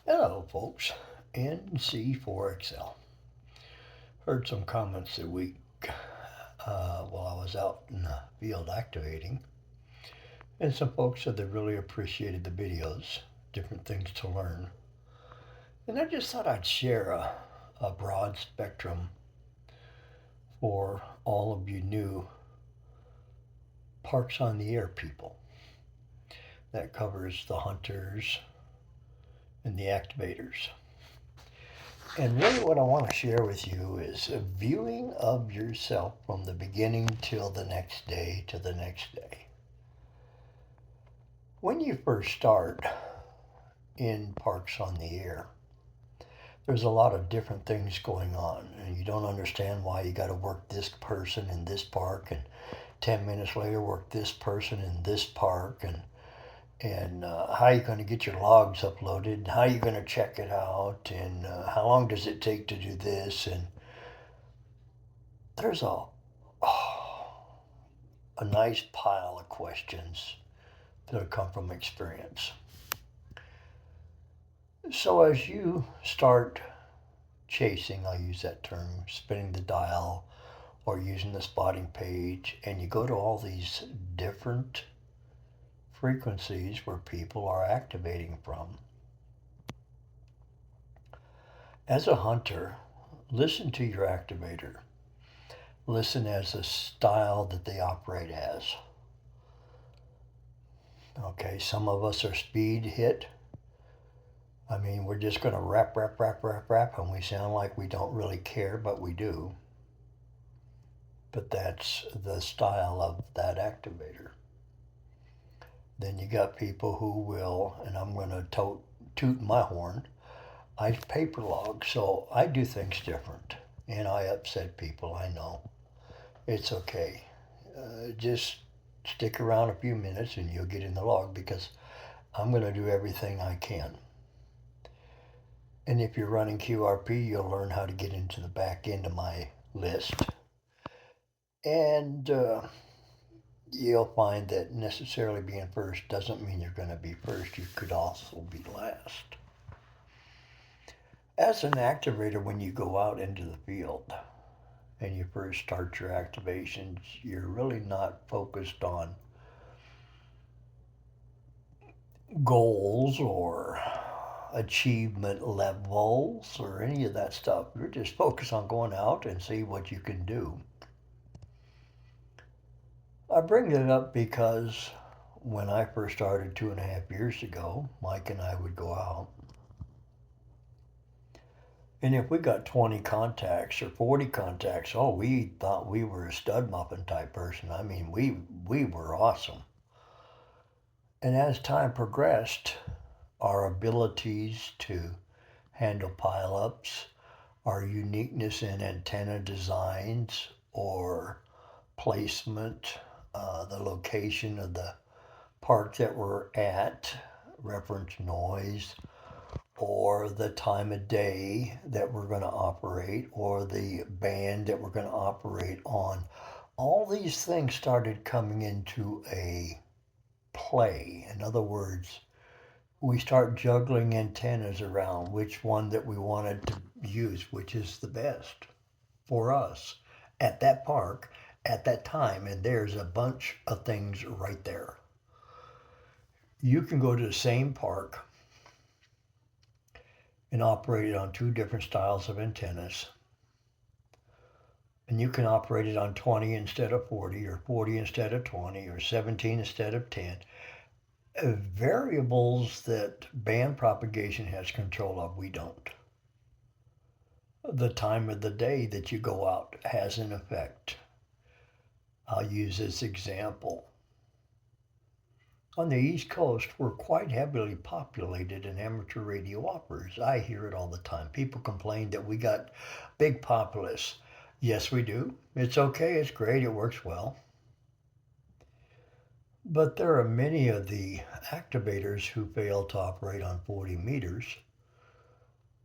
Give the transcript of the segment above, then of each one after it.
Hello, folks. NC4XL. Heard some comments a week while I was out in the field activating, and some folks said they really appreciated the videos, different things to learn. And I just thought I'd share a broad spectrum for all of you new Parks on the Air people. That covers the hunters and the activators. And really, what I want to share with you is a viewing of yourself from the beginning till the next day to the next day. When you first start in Parks on the Air, there's a lot of different things going on, and you don't understand why you got to work this person in this park, and 10 minutes later, work this person in this park, and how are you going to get your logs uploaded, how are you going to check it out, and how long does it take to do this, and there's a nice pile of questions that come from experience. So as you start chasing, I'll use that term, spinning the dial or using the spotting page, and you go to all these different frequencies where people are activating from. As a hunter, listen to your activator. Listen as a style that they operate as. Okay, some of us are speed hit. I mean, we're just going to rap, and we sound like we don't really care, but we do. But that's the style of that activator. Then you got people who will, and I'm going to toot my horn, I paper log, so I do things different. And I upset people, I know. It's okay. Just stick around a few minutes and you'll get in the log because I'm going to do everything I can. And if you're running QRP, you'll learn how to get into the back end of my list. And you'll find that necessarily being first doesn't mean you're going to be first. You could also be last. As an activator, when you go out into the field and you first start your activations, you're really not focused on goals or achievement levels or any of that stuff. You're just focused on going out and see what you can do. I bring it up because when I first started 2.5 years ago, Mike and I would go out. And if we got 20 contacts or 40 contacts, oh, we thought we were a stud muffin type person. I mean, we were awesome. And as time progressed, our abilities to handle pileups, our uniqueness in antenna designs or placement, the location of the park that we're at, reference noise, or the time of day that we're going to operate, or the band that we're going to operate on. All these things started coming into a play. In other words, we start juggling antennas around which one that we wanted to use, which is the best for us at that park at that time. And there's a bunch of things right there. You can go to the same park and operate it on two different styles of antennas. And you can operate it on 20 instead of 40, or 40 instead of 20, or 17 instead of 10. Variables that band propagation has control of, we don't. The time of the day that you go out has an effect. I'll use this example. On the East Coast, we're quite heavily populated in amateur radio operators. I hear it all the time. People complain that we got big populace. Yes, we do. It's okay. It's great. It works well. But there are many of the activators who fail to operate on 40 meters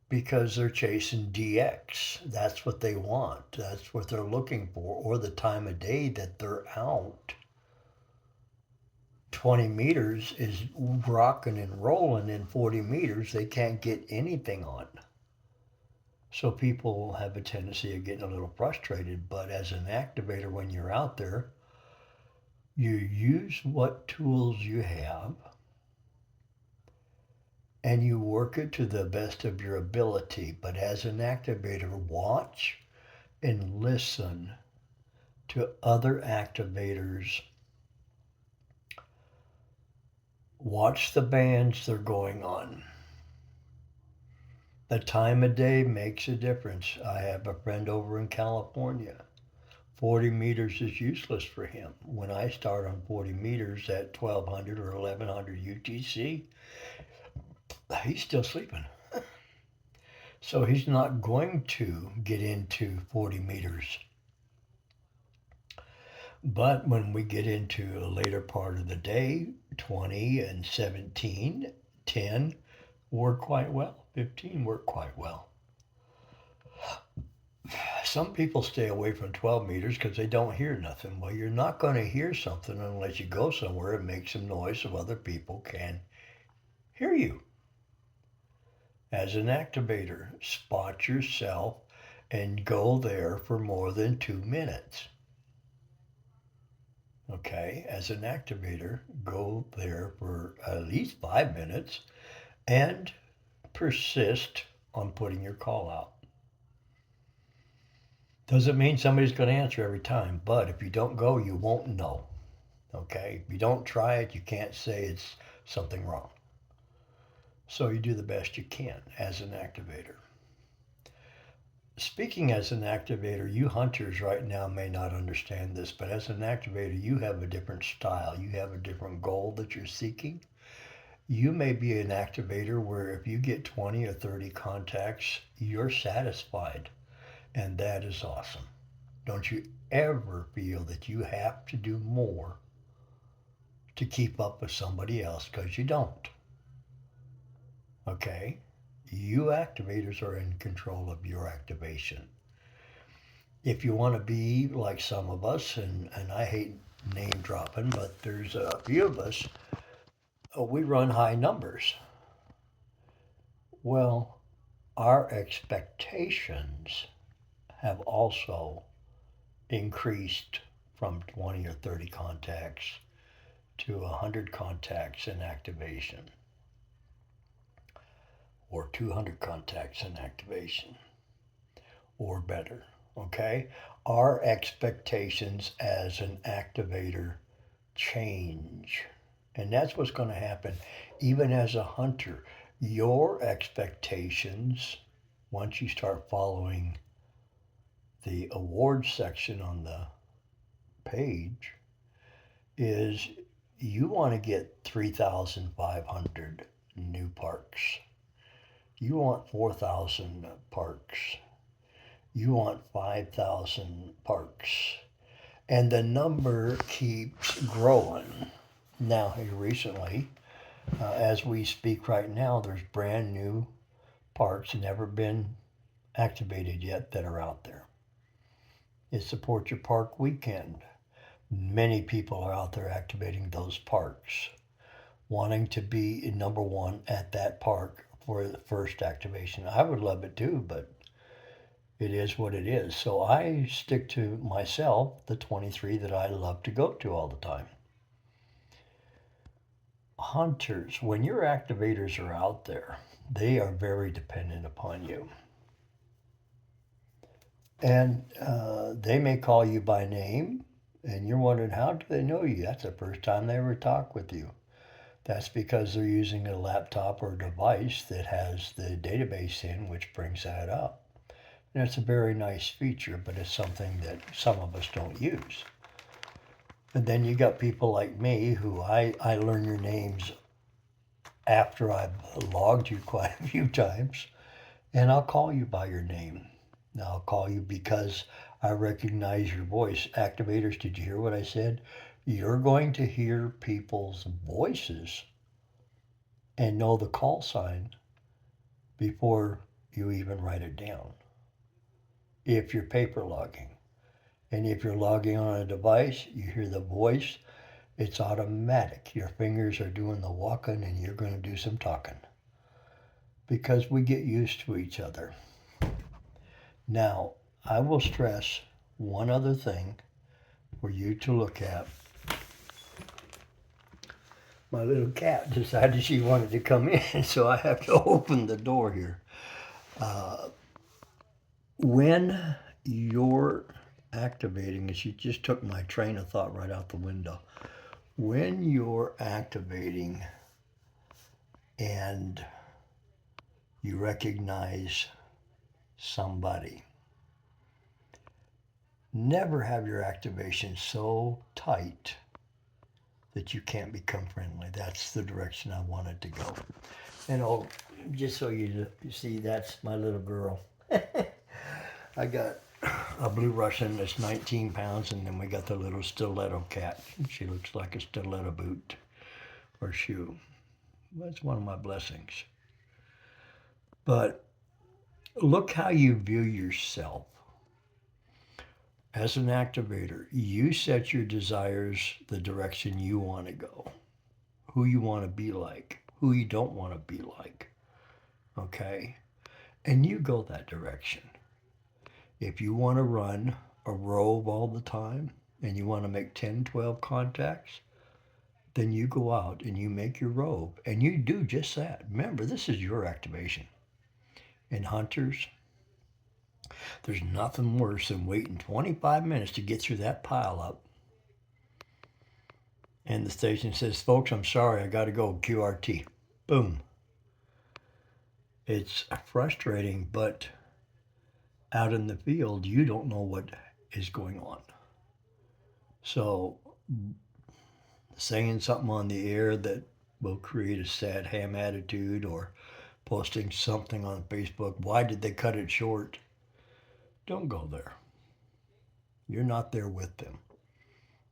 because they're chasing DX. That's what they want. That's what they're looking for, or the time of day that they're out. 20 meters is rocking and rolling, in 40 meters they can't get anything on. So people have a tendency of getting a little frustrated, but as an activator, when you're out there, you use what tools you have and you work it to the best of your ability. But as an activator, watch and listen to other activators. Watch the bands they're going on. The time of day makes a difference. I have a friend over in California. 40 meters is useless for him. When I start on 40 meters at 1200 or 1100 UTC, he's still sleeping. So he's not going to get into 40 meters. But when we get into a later part of the day, 20 and 17, 10 work quite well. 15 work quite well. Some people stay away from 12 meters because they don't hear nothing. Well, you're not going to hear something unless you go somewhere and make some noise so other people can hear you. As an activator, spot yourself and go there for more than 2 minutes. Okay, as an activator, go there for at least 5 minutes and persist on putting your call out. Doesn't mean somebody's going to answer every time, but if you don't go, you won't know. Okay, if you don't try it, you can't say it's something wrong. So you do the best you can as an activator. Speaking as an activator, you hunters right now may not understand this, but as an activator, you have a different style. You have a different goal that you're seeking. You may be an activator where if you get 20 or 30 contacts, you're satisfied. And that is awesome. Don't you ever feel that you have to do more to keep up with somebody else, because you don't. Okay? You activators are in control of your activation. If you want to be like some of us, and I hate name dropping, but there's a few of us, we run high numbers. Well, our expectations have also increased from 20 or 30 contacts to 100 contacts in activation, or 200 contacts in activation, or better. Okay? Our expectations as an activator change. And that's what's going to happen even as a hunter. Your expectations, once you start following the awards section on the page, is you want to get 3,500 new parks. You want 4,000 parks. You want 5,000 parks. And the number keeps growing. Now, here recently, as we speak right now, there's brand new parks never been activated yet that are out there. It's Support Your Park Weekend. Many people are out there activating those parks, wanting to be number one at that park for the first activation. I would love it too, but it is what it is. So I stick to myself, the 23 that I love to go to all the time. Hunters, when your activators are out there, they are very dependent upon you. And they may call you by name, and you're wondering, how do they know you? That's the first time they ever talk with you. That's because they're using a laptop or device that has the database in, which brings that up. And it's a very nice feature, but it's something that some of us don't use. And then you got people like me who I learn your names after I've logged you quite a few times, and I'll call you by your name. I'll call you because I recognize your voice. Activators, did you hear what I said? You're going to hear people's voices and know the call sign before you even write it down, if you're paper logging. And if you're logging on a device, you hear the voice It's automatic. Your fingers are doing the walking and you're going to do some talking because we get used to each other. Now, I will stress one other thing for you to look at. My little cat decided she wanted to come in, so I have to open the door here. When you're activating, and she just took my train of thought right out the window. When you're activating and you recognize somebody, never have your activation so tight that you can't become friendly. That's the direction I wanted to go. And oh, just so you see, that's my little girl. I got a blue Russian that's 19 pounds, and then we got the little stiletto cat. She looks like a stiletto boot or shoe. That's one of my blessings. But look how you view yourself. As an activator, you set your desires the direction you want to go, who you want to be like, who you don't want to be like. Okay? And you go that direction. If you want to run a robe all the time and you want to make 10, 12 contacts, then you go out and you make your robe and you do just that. Remember, this is your activation. And hunters, there's nothing worse than waiting 25 minutes to get through that pile up. And the station says, folks, I'm sorry, I got to go, QRT. Boom. It's frustrating, but out in the field, you don't know what is going on. So saying something on the air that will create a sad ham attitude, or posting something on Facebook, why did they cut it short? Don't go there. You're not there with them.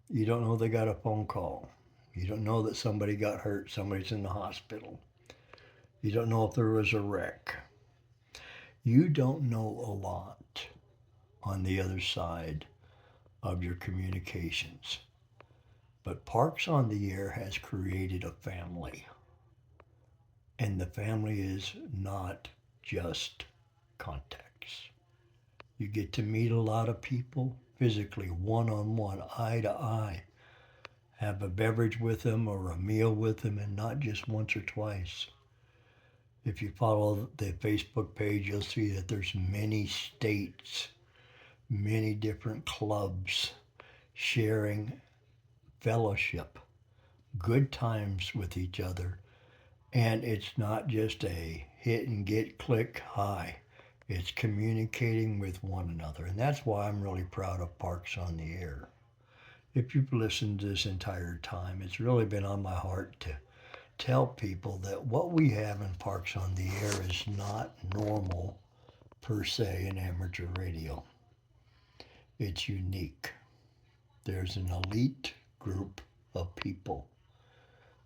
You don't know they got a phone call. You don't know that somebody got hurt, somebody's in the hospital. You don't know if there was a wreck. You don't know a lot on the other side of your communications. But Parks on the Air has created a family. And the family is not just contacts. You get to meet a lot of people physically, one-on-one, eye to eye. Have a beverage with them or a meal with them, and not just once or twice. If you follow the Facebook page, you'll see that there's many states, many different clubs sharing fellowship, good times with each other. And it's not just a hit and get, click, hi. It's communicating with one another. And that's why I'm really proud of Parks on the Air. If you've listened this entire time, it's really been on my heart to tell people that what we have in Parks on the Air is not normal per se in amateur radio. It's unique. There's an elite group of people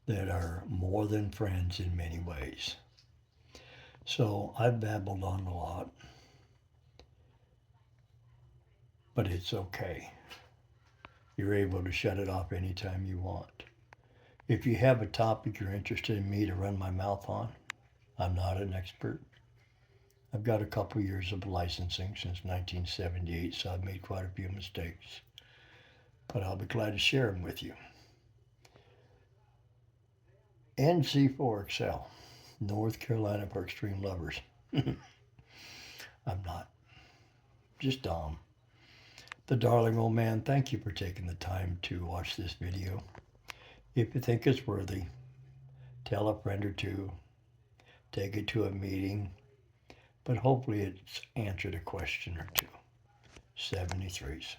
that are more than friends in many ways. So I've babbled on a lot, but it's okay. You're able to shut it off anytime you want. If you have a topic you're interested in me to run my mouth on, I'm not an expert. I've got a couple years of licensing since 1978, so I've made quite a few mistakes. But I'll be glad to share them with you. NC4XL, North Carolina for Extreme Lovers. I'm not. Just Dom. The darling old man, thank you for taking the time to watch this video. If you think it's worthy, tell a friend or two, take it to a meeting, but hopefully it's answered a question or two. 73s.